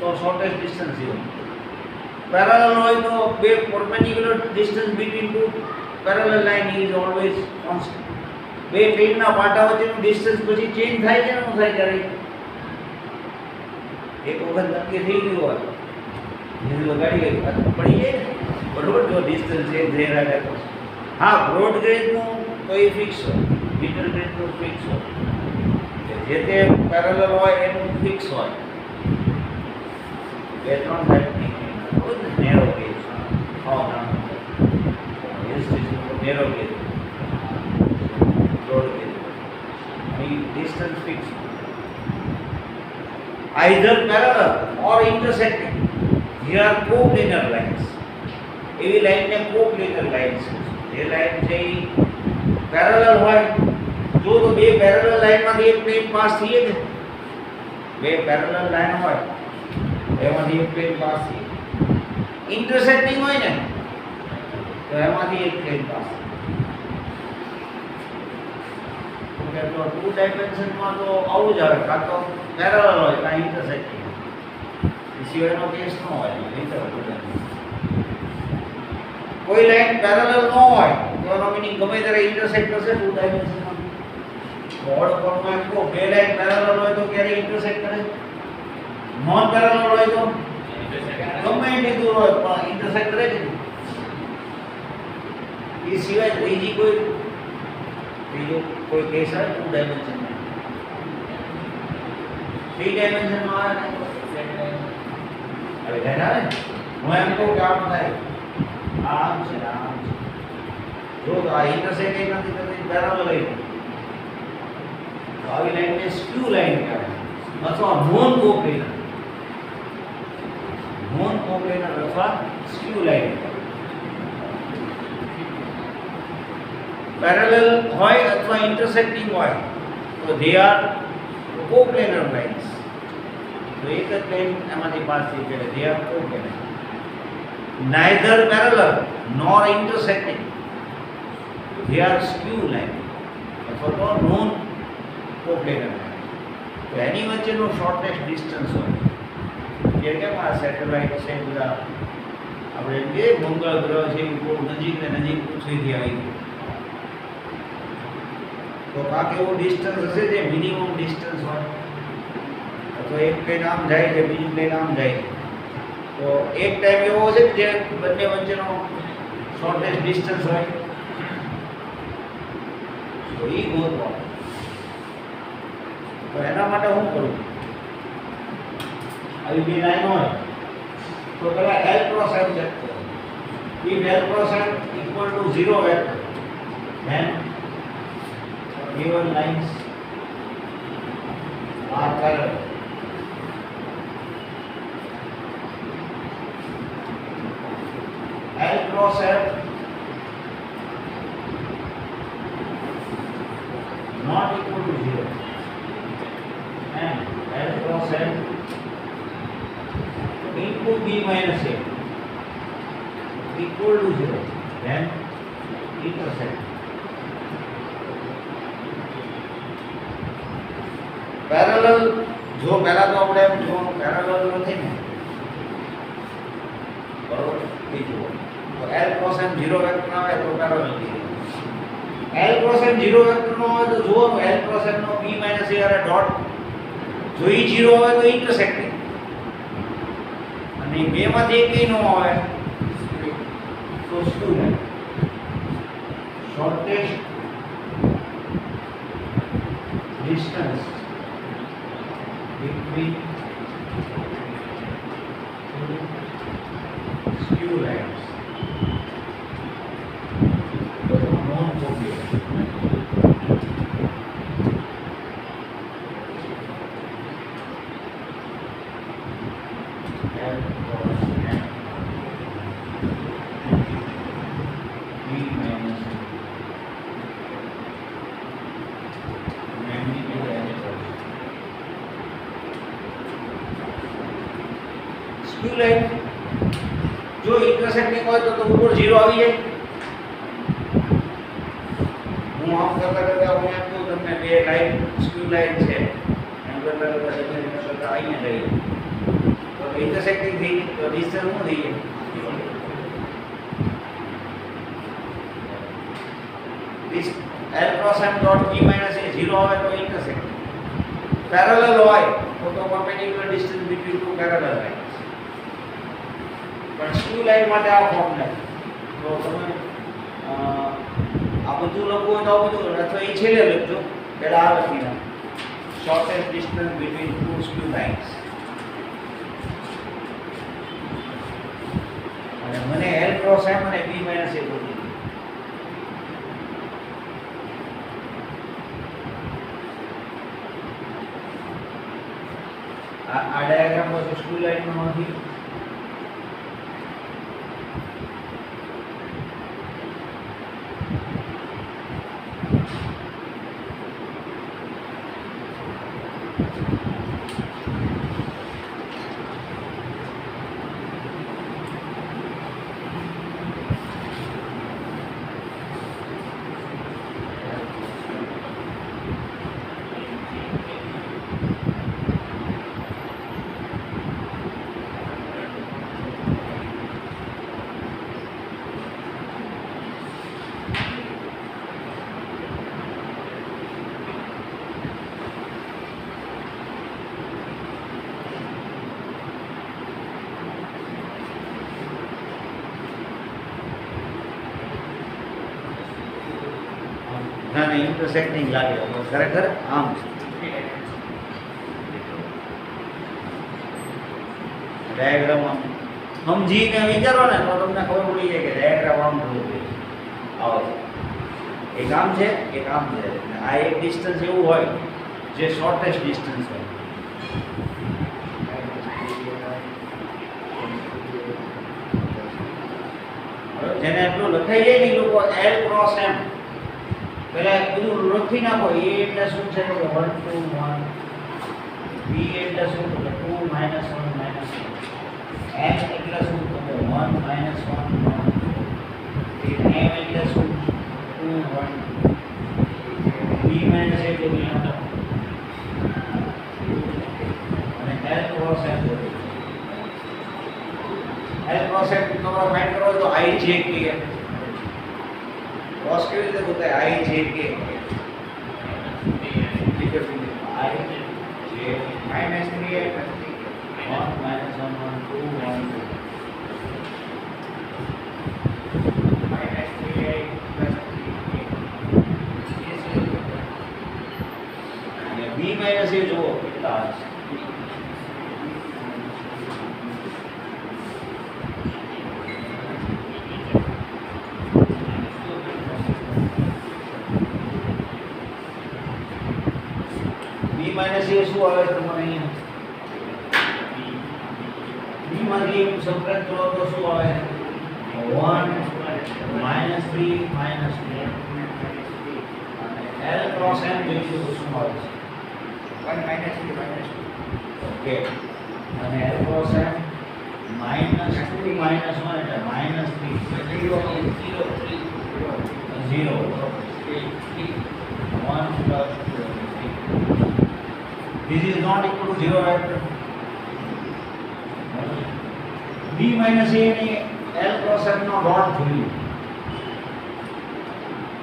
તો શોર્ટેસ્ટ ડિસ્ટન્સ 0. પેરેલલ હોય તો બે perpendicular distance between two parallel line is always constant. બે ટ્રેનના પાટા વચ્ચેનું ડિસ્ટન્સ પછી ચેન્જ થાય છે ને ન થાય ત્યારે એક વખત નક્કી થઈ ગયું હોય એટલે ગાડી પડી જાય ને, બરોબર. જો ડિસ્ટન્સ ચેન્જ થઈ રહ્યા તો હા, બ્રોડ ગેજનું તો એ ફિક્સ હોય, મિડલ ગેજનું ફિક્સ હોય, જે તે પેરેલલ હોય એનું ફિક્સ હોય. બે ત્રણ ટાઈપની narrow gauge, narrow gauge, broad gauge, distance fixed, either parallel or intersecting. Here are coplanar lines. એવી લાઈનને કોપ્લેનર લાઇન્સ. જે લાઈન છે એ પેરેલલ હોય, જો તો બે પેરેલલ લાઈનમાંથી એક પ્લેન પાસ થઈએ ને, બે પેરેલલ લાઈન હોય એમાંથી એક પ્લેન પાસ થઈએ. ઇન્ટરસેક્ટિંગ હોય ને તો એમાંથી એક પ્લેન પાસ થાય. તો 2 ડાયમેન્શનમાં તો આવું જ આવે, કાં તો પેરેલલ હોય કાં ઇન્ટરસેક્ટિંગ. એ સિવાયનો કેસ ન હોય. કોઈ લાઈન પેરેલલ ન હોય તો એનો મીનિંગ ગમે ત્યારે ઇન્ટરસેક્ટ કરશે 2 ડાયમેન્શનમાં. ઓડ ફોર્મમાં એમ કહો, બે લાઈન પેરેલલ હોય તો ક્યારે ઇન્ટરસેક્ટ કરે, નોન પેરેલલ હોય તો ગમે એટલી દૂર હોય પણ ઇન્ટરસેક્ટ કરે છે. એ સિવાય ત્રીજી કોઈ કેસ આવે 2 ડાયમેન્શનમાં. 3 ડાયમેન્શનમાં આવે ને હવે ધ્યાન આવે ને, હું એમ કહું કે આમ થાય, આમ છે આમ છે, જો તો આ ઇન્ટરસેક્ટ નથી થતી પેરેલલ લાઈન, તો આવી લાઈનને સ્ક્યુ લાઈન કહેવાય અથવા નોન કોપ્લેનર અથવા સ્ક્યુ લાઈન. પેરેલલ હોય અથવા ઇન્ટરસેક્ટિંગ હોય તો they are coplanar lines. તો એક જ પ્લેન એમાંથી પાસ થઈ એટલે they are coplanar. Neither parallel nor intersecting, they are skew line અથવા તો non coplanar line. તો એની વચ્ચેનો શોર્ટેસ્ટ ડિસ્ટન્સ હોય, જે કેમ આ સેટેલાઇટ છે બધા આપણે કે મંગળ ગ્રહ છે એ બહુ નજીક ને નજીક પૃથ્વીથી આવી ગયું, તો કાંક એવું ડિસ્ટન્સ હશે જે મિનિમમ ડિસ્ટન્સ હોય. અથવા એક પ્લેન આમ જાય છે, બીજી પ્લેન આમ જાય છે, તો એક ટાઈમ એવો હશે કે જે બંને વચ્ચેનો શોર્ટેસ્ટ ડિસ્ટન્સ હોય, તો એ ગોતવાનું. તો એના માટે હું કરું, આવી બે લાઈન હોય તો પહેલા L ક્રોસ M ચેક કરો. if L cross M equal to 0 vector, then given lines are parallel. L cross M not equal to 0 and L cross M into B minus A equal to 0, then intersect. Parallel જો પહેલા તો આપણે એમ જો પેરેલલ નથી ને, બરોબર, બીજું તો L cross M 0 વેક્ટર આવે તો પેરેલલ થઈ જાય. L cross M 0 વેક્ટર નો હોય તો જુઓ L cross M નો B minus A અરે ડોટ, જો ઈ 0 હોય તો ઇન્ટરસેક્ટિંગ, અને બેમાંથી એકય ન હોય તો skew line. Shortest distance between two skew lines, non-coplanar. L cross M skew line જો ઇન્ટરસેક્ટિંગ હોય તો ઉપર 0 આવી જાય. હું આમ કરતા હું એમ કહું તમને બે લાઈન સ્ક્યુ લાઈન છે એમ કરતા અહીંયા લઈએ તો ઇન્ટરસેક્ટિંગ થઈ ગઈ તો ડિસ્ટન્સ શું થઈ જાય? L cross M dot P minus A 0 આવે તો ઇન્ટરસેક્ટ. પેરેલલ હોય તો perpendicular distance between two parallel lines. પણ સ્ક્યુ લાઈન માટે આ ફોર્મ્યુલા તો તમે આ બધું લખવું હોય તો આ બધું અથવા એ છેલ્લે લખજો પહેલા આ લખી નાખો shortest distance between two skew lines. અને મને L cross M અને P minus A ગોતી આ ડાયાગ્રામ માં સ્ક્યુ લાઈન માં નથી. ના ના ઇન્ટરસેક્ટિંગ લાગે ખરેખર આમ છે ડાયાગ્રામ આમ સમજીને વિચારો ને તો તમને ખબર પડી જાય કે ડાયાગ્રામ આમ થવું જોઈએ. આવો એક આમ છે એક આમ છે. આ એક ડિસ્ટન્સ એવું હોય જે શોર્ટેસ્ટ ડિસ્ટન્સ હોય. જેને એટલું લખાઈ જાય ને લોકો L cross M પહેલા બધું લખી નાખો. A એટલે શું છે તો 1 2 1, B એટલે શું તો 2 -1 -1, M એટલે શું તો 1 -1 1, M એટલે શું 2 1, B minus A એટલે અને L cross M તમારે ફાઇન્ડ કરવો તો I J K cross કેવી રીતે બતાય I J K I J minus 3A plus 1 minus 1 1 2 1 minus 3A plus 3A અને B minus A જુઓ કેટલા છે. માઈનસ એ શું આવે છે તમને અહીંયા b માંથી એક સબટ્રેક્ટ કરો તો શું આવે 1 -3 -2 અને L cross M જોઈશું તો શું આવે છે 1 -3 -2. ઓકે અને L cross M -2 -1 એટલે -3 0 1 plus 2. This is not equal to 0 vector. B minus A ને L cross M નો ડોટ જોયું.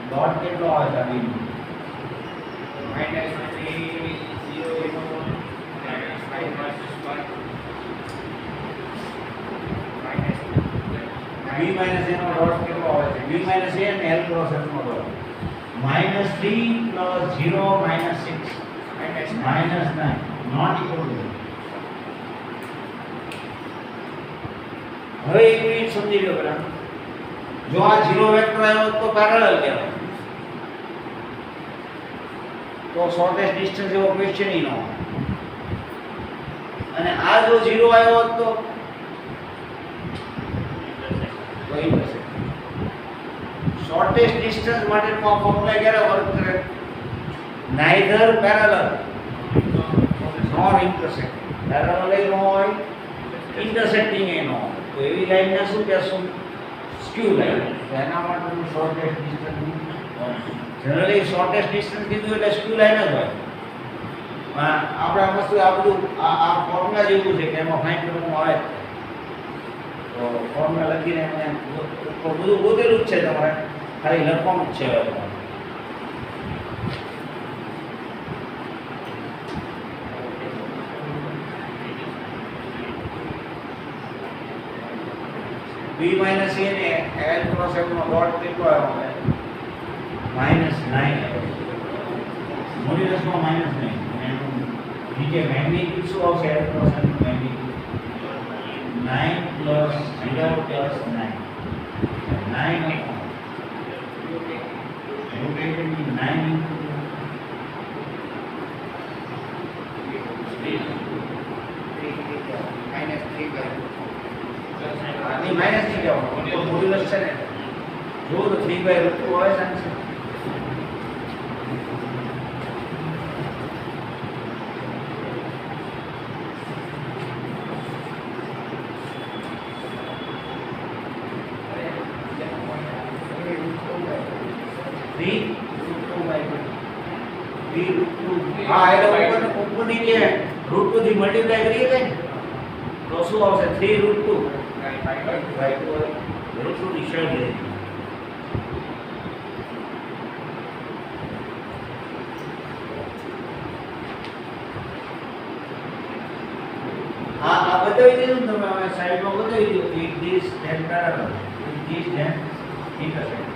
ડોટ કેટલો આવે છે B નો? -3 0 -5 B minus A નો ડોટ કેટલો આવે છે? B minus A અને L cross M નો dot -3 plus 0 -6 -9 not equal to 0. હવે એક મિનિટ સમજી લો પહેલા. જો આ 0 વેક્ટર આવ્યો તો પેરેલલ કહેવાય. તો શોર્ટેસ્ટ ડિસ્ટન્સ એવો ક્વેશ્ચન ઈ ન હોય. અને આ જો 0 આવ્યો હોત તો ઇન્ટરસેક્ટ. શોર્ટેસ્ટ ડિસ્ટન્સ માટેનું આ ફોર્મ્યુલા ક્યારે વર્ક કરે? neither parallel nor intersect. Parallel ન હોય ઇન્ટરસેક્ટિંગ એ ન હોય તો એવી લાઈનને શું કહેશું? Skew line. તો એના માટેનું shortest distance generally shortest distance કીધું એટલે સ્ક્યુ લાઈન જ હોય. આપણે આ વસ્તુ આ બધું આ ફોર્મ્યુલા જેવું છે કે એમાં ફાઇન્ડ કરવાનું આવે તો ફોર્મ્યુલા લખીને એમને બધું ગોતેલું જ છે તમારે, ખાલી લખવાનું જ છે હવે તમારે. b માઇનસ a ને l ક્રોસ f નો ડોટ કેટલો આવ્યો છે? -9 આવ્યો. મોડ્યુલસમાં -9 એનું નીચે મેગ્નીટ્યુડ શું આવશે? l ક્રોસ f નું મેગ્નીટ્યુડ 9 પ્લસ 0 પ્લસ 9 9 રોટેશનની 9 આની માઇનસ નહીં જવાનું તો મોડ્યુલસ છે ને જો તો 3/√2 હોય છે. હા એટલે ઉપર નીચે √2 થી મલ્ટીપ્લાય કરીએ કે તો શું આવશે? 3√2 √2 ની શેર લે. આ બતાવી દીધું તમે હવે સાઈડમાં બતાવી દીધું it this then parallel it this then intersect.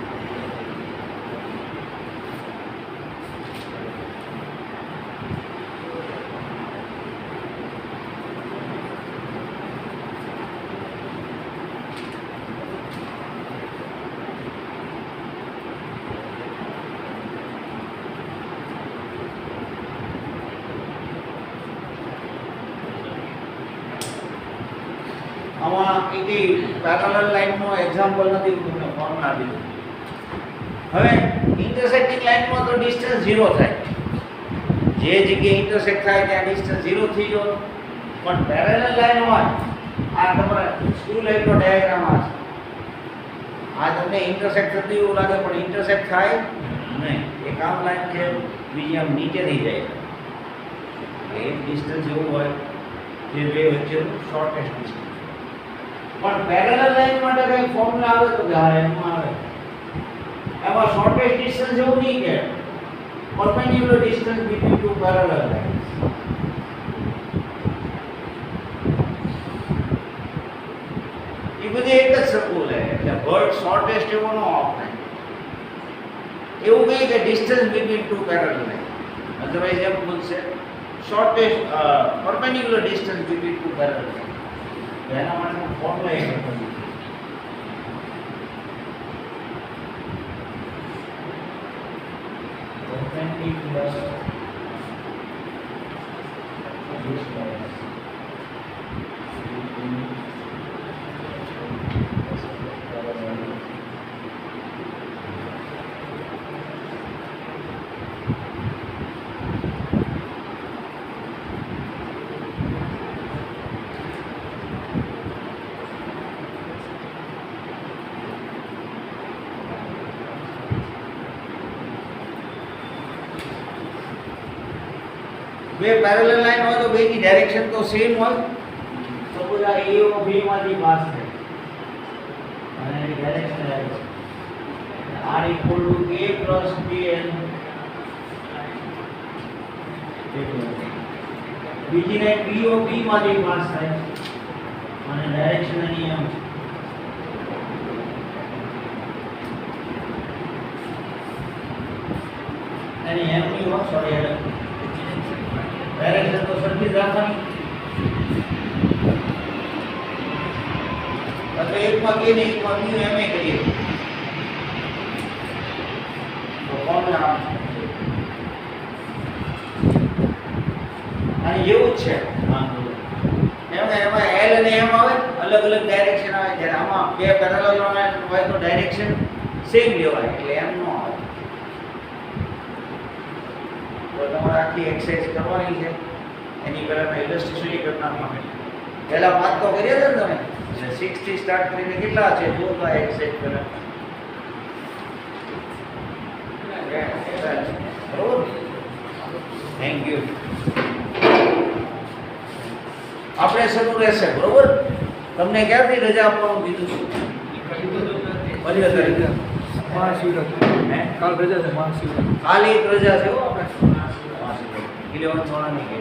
આમાં એકી પેરેલલ લાઈનનો એક્ઝામ્પલ નથી હું તમને ફોર્મ્યુલા આપી દઉં. હવે ઇન્ટરસેક્ટિંગ લાઈનમાં તો ડિસ્ટન્સ 0 થાય, જે જગ્યાએ ઇન્ટરસેક્ટ થાય ત્યાં ડિસ્ટન્સ 0 થઈ ગયો. પણ પેરેલલ લાઈન હોય, આ તમારા સ્ક્યુ લાઈનનો ડાયાગ્રામ આ છે. આ તમને ઇન્ટરસેક્ટ થતું એવું લાગે પણ ઇન્ટરસેક્ટ થાય નહીં. એક આમ લાઈન છે, બીજી આમ નીચે થઈ જાય. એક ડિસ્ટન્સ એવું હોય જે બે વચ્ચેનું શોર્ટેસ્ટ ડિસ્ટન્સ. પણ પેરેલલ લાઈન માટે કઈ ફોર્મ્યુલા આવે તો હા એમાં આવે. એમાં શોર્ટેસ્ટ ડિસ્ટન્સ એવું નહીં કે perpendicular distance between two parallel lines. એ બધી એક જ સરખું લે એટલે વર્ડ શોર્ટેસ્ટ એવો ન આપણે એવું કહીએ કે distance between two parallel line. Otherwise એમ બોલશે shortest perpendicular distance between two parallel line. એના માટેનો ફોર્મ્યુલા એક હતો. perpendicular distance બે પેરેલલ લાઈન હોય તો બેની ડાયરેક્શન તો સેમ હોય. સપોઝ આ A ઓ B માંથી પાસ થાય અને એની ડાયરેક્શન આવી છે R = A + BN. બીજી લાઈન B ઓ B માંથી પાસ થાય અને ડાયરેક્શન એની એમ છે. એની એમ ની હોય સોરી ડાયરેક્શન તો સરખી જ રાખવાની. એટલે એકમાં કે નહીં એકમાં બીજું એમ કરીએ તો કોણ આમ અને એવું જ છે. એમાં એલ અને એમ આવે અલગ અલગ ડાયરેક્શન આવે. જ્યારે આમાં બે પેરેલલ હોય તો ડાયરેક્શન સેમ લેવાય એટલે એમ ન આવે. તો તમારે આખી એક્સરસાઇઝ કરવાની છે એની પહેલાં ઇલસ્ટ્રેશન કરી નાખવાનું. પહેલા 5 તો કર્યા છે ને તમે એટલે 6 થી સ્ટાર્ટ કરીને કેટલા છે જો તો એક્સેપ્ટ કરે બરોબર થેન્ક યુ આપણે શરૂ રહેશે બરોબર તમને ક્યારથી રજા આપવાનું કીધું છું 15 તારીખે મહાશિવરાત્રી હે કાલ રજા છે મહાશિવરાત્રી કાલે એક રજા છે હો આપણે 11 વાળાની કે